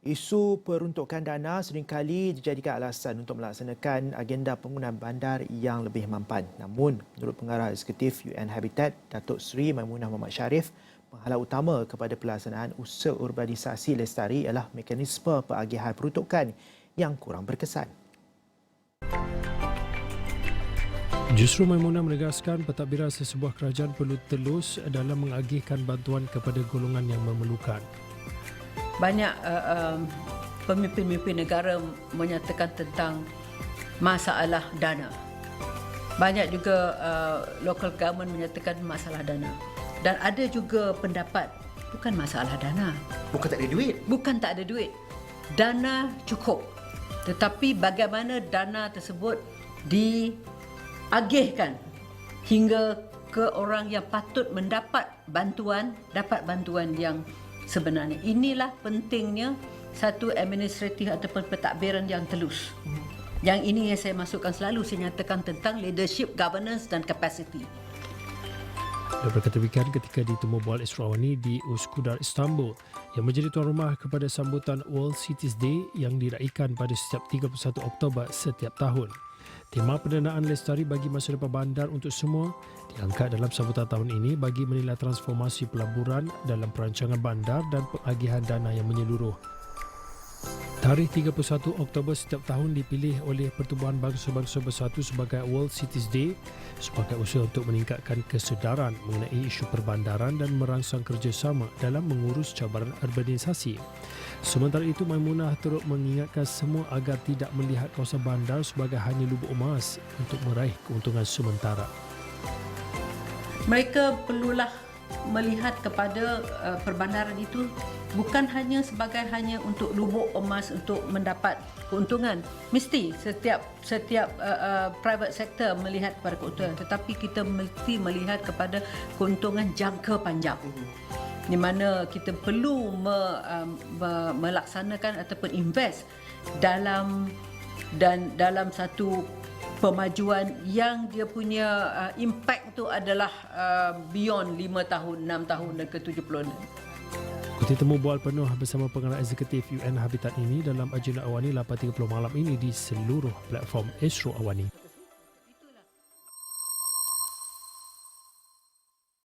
Isu peruntukan dana seringkali dijadikan alasan untuk melaksanakan agenda pembangunan bandar yang lebih mampan. Namun, menurut Pengarah Eksekutif UN Habitat, Datuk Seri Maimunah Muhammad Sharif, penghalang utama kepada pelaksanaan usaha urbanisasi lestari ialah mekanisme pengagihan peruntukan yang kurang berkesan. Justru Maimunah menegaskan pentadbiran sesebuah kerajaan perlu telus dalam mengagihkan bantuan kepada golongan yang memerlukan. Banyak pemimpin-pemimpin negara menyatakan tentang masalah dana. Banyak juga local government menyatakan masalah dana. Dan ada juga pendapat bukan masalah dana. Bukan tak ada duit. Bukan tak ada duit. Dana cukup. Tetapi bagaimana dana tersebut diagihkan hingga ke orang yang patut mendapat bantuan, yang sebenarnya. Inilah pentingnya satu administratif ataupun pentadbiran yang telus. Yang ini yang saya masukkan selalu, saya nyatakan tentang leadership, governance dan capacity. Dia berkata demikian ketika ditemu Bual Esro Awani di Üsküdar, Istanbul yang menjadi tuan rumah kepada sambutan World Cities Day yang diraikan pada setiap 31 Oktober setiap tahun. Tema pendanaan lestari bagi masa depan bandar untuk semua diangkat dalam sambutan tahun ini bagi menilai transformasi pelaburan dalam perancangan bandar dan pengagihan dana yang menyeluruh. Tarikh 31 Oktober setiap tahun dipilih oleh Pertubuhan Bangsa-Bangsa Bersatu sebagai World Cities Day sebagai usaha untuk meningkatkan kesedaran mengenai isu perbandaran dan merangsang kerjasama dalam mengurus cabaran urbanisasi. Sementara itu, Maimunah turut mengingatkan semua agar tidak melihat kawasan bandar sebagai hanya lubuk emas untuk meraih keuntungan sementara. Mereka perlulah melihat kepada perbandaran itu bukan hanya sebagai hanya untuk lubuk emas untuk mendapat keuntungan. Mesti setiap private sector melihat kepada keuntungan, tetapi kita mesti melihat kepada keuntungan jangka panjang. Di mana kita perlu melaksanakan ataupun invest dalam satu pemajuan yang dia punya impact tu adalah beyond 5 tahun, 6 tahun dan ke 70. Ikuti temu bual penuh bersama Pengarah Eksekutif UN Habitat ini dalam agenda Awani 8.30 malam ini di seluruh platform Astro Awani.